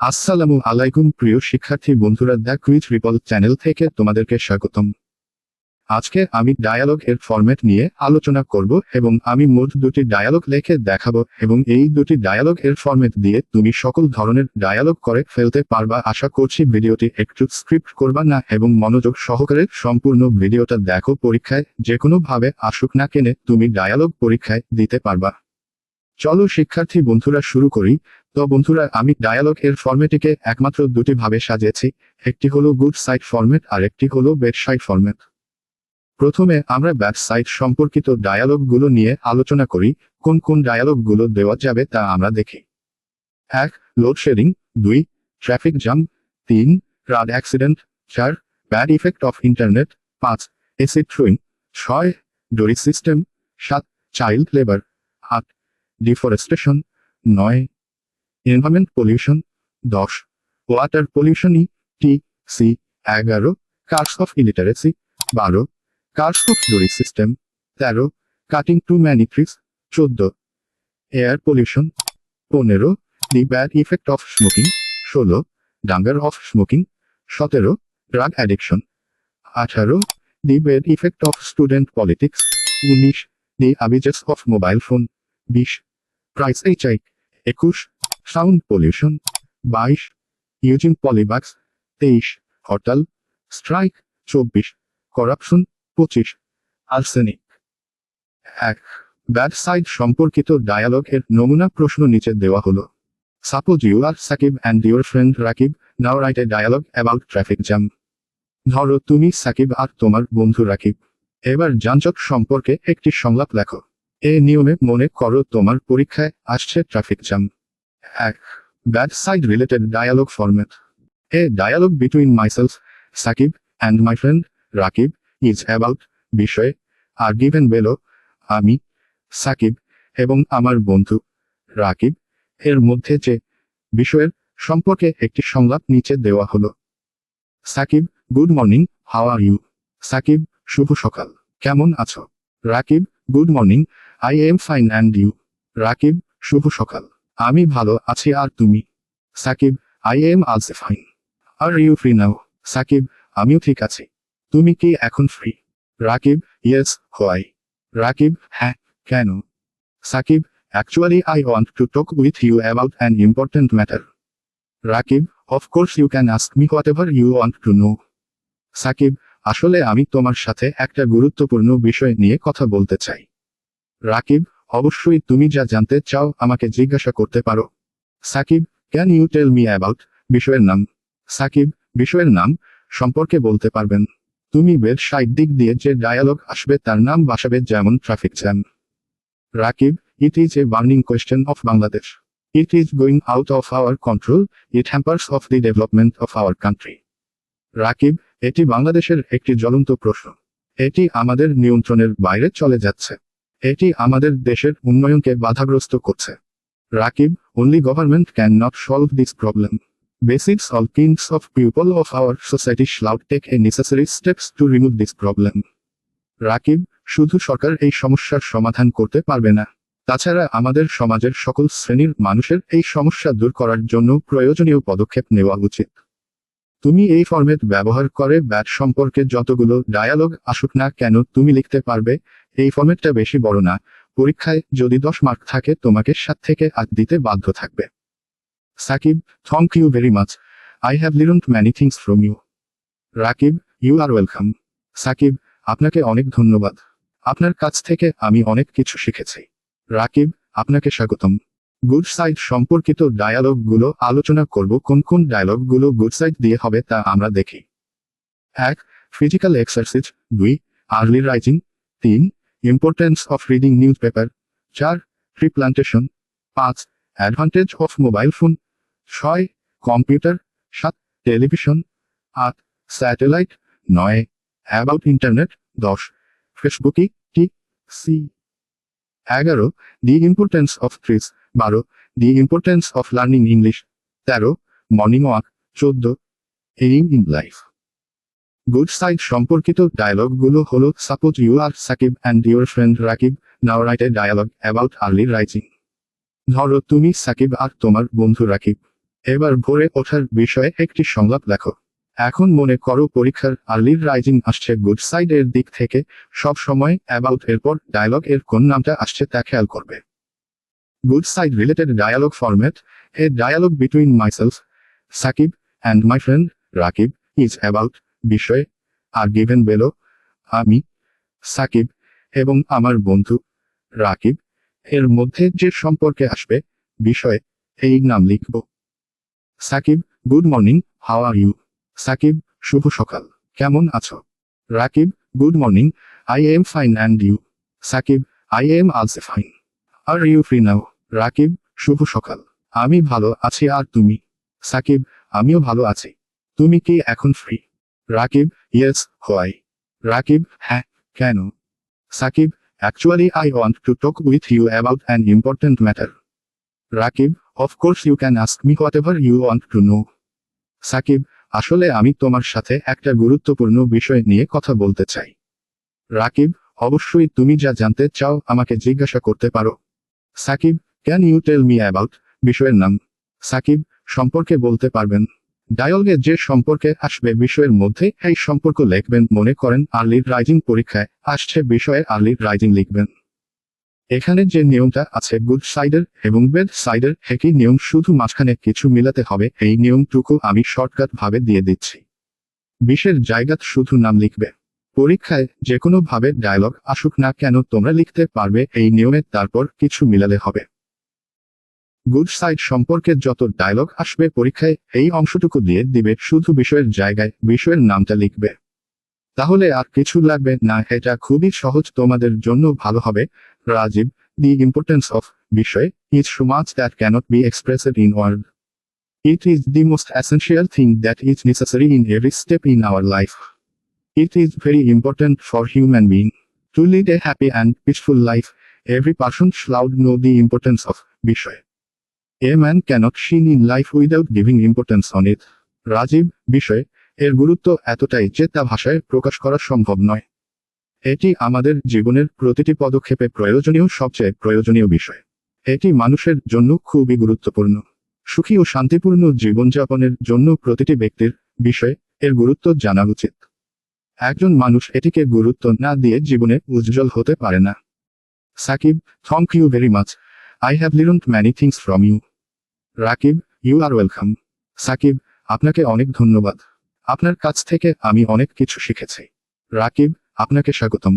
আসসালামু আলাইকুম প্রিয় শিক্ষার্থী বন্ধুরা, দ্য কুইজ রিপল চ্যানেল থেকে তোমাদেরকে স্বাগতম। আজকে আমি ডায়ালগ এর ফরম্যাট নিয়ে আলোচনা করব এবং আমি মোট দুটি ডায়ালগ লিখে দেখাবো এবং এই দুটি ডায়ালগ এর ফরম্যাট দিয়ে তুমি সকল ধরনের ডায়ালগ করে ফেলতে পারবা। আশা করছি ভিডিওটি একটু স্ক্রিপ্ট করবা না এবং মনোযোগ সহকারে সম্পূর্ণ ভিডিওটা দেখো। পরীক্ষায় যে কোনো ভাবে আসুক না কেন তুমি ডায়ালগ পরীক্ষায় দিতে পারবা। চলো শিক্ষার্থী বন্ধুরা শুরু করি। তো বন্ধুরা, আমি ডায়ালগ এর ফরম্যাটটিকে একমাত্র দুটি ভাবে সাজিয়েছি, একটি হলো গুড সাইড ফরম্যাট আর একটি হলো ব্যাড সাইড ফরম্যাট। প্রথমে আমরা ব্যাড সাইড সম্পর্কিত ডায়ালগ গুলো নিয়ে আলোচনা করি। কোন কোন ডায়ালগ গুলো দেওয়া যাবে তা আমরা দেখি। 1. Load shedding. 2. Traffic jam. 3. Road accident. 4. Bad effect of internet. 5. Acid throwing. 6. Dowry system. 7. Child labour. 8. Deforestation. 9. Environment pollution. 10. ওয়াটার পলিউশন টি.সি. 11. Curse of illiteracy. 12. Curse of dowry system. 13. Cutting too many trees. 14. Air pollution. 15. The bad effect of smoking. 16. Danger of smoking. 17. Drug addiction. 18. The bad effect of student politics. 19. The abuses of mobile phone. 20. Price hike. 21. Sound pollution. 22. Using polybags. 23. Hartal strike. 24. Corruption. 25. Arsenic. 1. Bad side সম্পর্কিত dialogue এর নমুনা প্রশ্ন নিচে দেওয়া হলো। Suppose you are Sakib and your friend Rakib, now right a dialogue about traffic jam. ধরো তুমি সাকিব আর তোমার বন্ধু রাকিব। এবার যানজট সম্পর্কে একটি সংলাপ লেখো। এ নিয়মে মনে করো তোমার পরীক্ষায় আসছে traffic jam. 1. Bad side related dialogue format. A dialogue between myself, Sakib, and my friend, Rakib, is about বিষয়ে are given below. আমি, সাকিব, এবং আমার বন্ধু, রাকিব, এর মধ্যে যে বিষয়ের সম্পর্কে একটি সংলাপ নিচে দেওয়া হলো। Sakib, good morning, how are you? Sakib, শুভ সকাল, কেমন আছো? Rakib, good morning, I am fine and you? Rakib, শুভ সকাল, আমি ভালো আছি আর তুমি? Sakib, I am also fine. Are you free now? Sakib, আমিও ঠিক আছি। তুমি কি এখন free? Rakib, yes, why? Rakib, হ্যাঁ, কেন? Sakib, actually I want to talk with you about an important matter. Rakib, of course you can ask me whatever you want to know. Sakib, আসলে আমি তোমার সাথে একটা গুরুত্বপূর্ণ বিষয় নিয়ে কথা বলতে চাই। রাকিব, অবশ্যই, তুমি যা জানতে চাও আমাকে জিজ্ঞাসা করতে পারো। Sakib, can you tell me about বিষয়ের নাম? সাকিব, বিষয়ের নাম সম্পর্কে বলতে পারবেন? তুমি বের সাইড দিক দিয়ে যে ডায়ালগ আসবে তার নাম বসাবে, যেমন traffic jam. Rakib, it is a burning question of Bangladesh. It is going out of our control, it hampers of the development of our country. Rakib, এটি বাংলাদেশের একটি জ্বলন্ত প্রশ্ন। এটি আমাদের নিয়ন্ত্রণের বাইরে চলে যাচ্ছে। এটি আমাদের দেশের উন্নয়নকে বাধাগ্রস্ত করছে। Rakib, only government cannot solve this problem. Basics all kinds of people of our society shall take a necessary steps to remove this problem. Rakib, শুধু সরকার এই সমস্যার সমাধান করতে পারবে না। তাছাড়া আমাদের সমাজের সকল শ্রেণীর মানুষের এই সমস্যা দূর করার জন্য প্রয়োজনীয় পদক্ষেপ নেওয়া উচিত। তুমি এই ফরম্যাট ব্যবহার করে ব্যাড সম্পর্কে যতগুলো ডায়ালগ আসুক না কেন তুমি লিখতে পারবে। এই ফরম্যাটটা বেশি বড় না। পরীক্ষায় যদি 10 মার্ক থাকে তোমাকে 7 থেকে 8 দিতে বাধ্য থাকবে। Sakib, thank you very much, I have learned many things from you. Rakib, you are welcome. Sakib, আপনাকে অনেক ধন্যবাদ, আপনার কাছ থেকে আমি অনেক কিছু শিখেছি। রাকিব, আপনাকে স্বাগতম। গুড সাইড সম্পর্কিত ডায়ালগ গুলো আলোচনা করব। কোন কোন ডায়ালগ গুলো গুড সাইড দিয়ে হবে তা আমরা দেখি। 1. Physical exercise. 2. Early rising. 3. Importance of reading news paper. 4. Tree plantation. 5. Advantage of mobile phone. 6. Computer. 7. Television. 8. Satellite. 9. About internet. 10. ফেসবুকি টি.সি. 11. The importance of trees. 12. The importance of learning English. 13. Morning walk. 14. Aim in life. Good side সম্পর্কিত dialogue গুলো হলো, suppose you are Sakib and your friend Rakib, now right a dialogue about early rising. ধরো তুমি সাকিব আর তোমার বন্ধু রাকিব। এবার ভোরে ওঠার বিষয়ে একটি সংলাপ লেখো। এখন মনে করো পরীক্ষার আর্লি রাইজিং আসছে গুড সাইড এর দিক থেকে, সব সময় অ্যাবাউট এরপর ডায়ালগ এর কোন নামটা আসছে তা খেয়াল করবে। Good side related dialogue format, a dialogue between myself, Sakib, and my friend Rakib is about বিষয় আর গিভেন বেলো, আমি, সাকিব এবং আমার বন্ধু রাকিব এর মধ্যে যে সম্পর্কে আসবে বিষয়ে এই নাম লিখব। Sakib, good morning, how are you? Sakib, শুভ সকাল, কেমন আছো? Rakib, good morning, I am fine and you? Sakib, I am also fine. Are you free now? Rakib, শুভ সকাল, আমি ভালো আছি, আর তুমি? সাকিব, আমিও ভালো আছি। তুমি কি এখন free? Rakib, yes, why? Rakib, হ্যাঁ, কেন? Sakib, actually I want to talk with you about an important matter. Rakib, of course you can ask me whatever you want to know. Sakib, আসলে আমি তোমার সাথে একটা গুরুত্বপূর্ণ বিষয় নিয়ে কথা বলতে চাই। রাকিব, অবশ্যই, তুমি যা জানতে চাও আমাকে জিজ্ঞাসা করতে পারো। Sakib, can you tell me about বিষয়ের নাম? সাকিব, সম্পর্কে বলতে পারবেন। ডায়ালগে যে সম্পর্কে আসবে বিষয়ের মধ্যে এই সম্পর্ক লিখবেন। মনে করেন আর্লি রাইজিং পরীক্ষায় আসছে বিষয়ে আর্লি রাইজিং লিখবেন। এখানে যে নিয়মটা আছে গুড সাইডের এবং বেড সাইডের, একই নিয়ম, শুধু মাঝখানে কিছু মিলাতে হবে। এই নিয়মটুকু আমি শর্টকাট ভাবে দিয়ে দিচ্ছি। বিশের জায়গাত শুধু নাম লিখবে। পরীক্ষায় যে কোনো ভাবে ডায়লগ আসুক না কেন তোমরা লিখতে পারবে এই নিয়মে, তারপর কিছু মিলালে হবে। গুড সাইড সম্পর্কে যত ডায়লগ আসবে পরীক্ষায় এই অংশটুকু দিয়ে দিবে, শুধু বিষয়ের জায়গায় বিষয়ের নামটা লিখবে। তাহলে আর কিছু লাগবে না, এটা খুবই সহজ, তোমাদের জন্য ভালো হবে। রাজীব, দি ইম্পর্টেন্স অফ বিষয় is so much that cannot be expressed in word. It is the most essential thing that is necessary in every step in our life. It is very important for human being to lead a happy and peaceful life. Every person should know the importance of বিষয়. A man cannot shine in life without giving importance on it. Rajib, বিষয় এর গুরুত্ব এতটাই যে তা ভাষায় প্রকাশ করা সম্ভব নয়। এটি আমাদের জীবনের প্রতিটি পদক্ষেপে প্রয়োজনীয়, সবচেয়ে প্রয়োজনীয় বিষয়। এটি মানুষের জন্য খুবই গুরুত্বপূর্ণ। সুখী ও শান্তিপূর্ণ জীবনযাপনের জন্য প্রতিটি ব্যক্তির বিষয় এর গুরুত্ব জানা উচিত। একজন মানুষ এটিকে গুরুত্ব না দিয়ে জীবনে উজ্জ্বল হতে পারে না। Sakib, thank you very much, I have learned many things from you. Rakib, you are welcome. Sakib, আপনাকে অনেক ধন্যবাদ, আপনার কাছ থেকে আমি অনেক কিছু শিখেছি। রাকিব, আপনাকে স্বাগতম।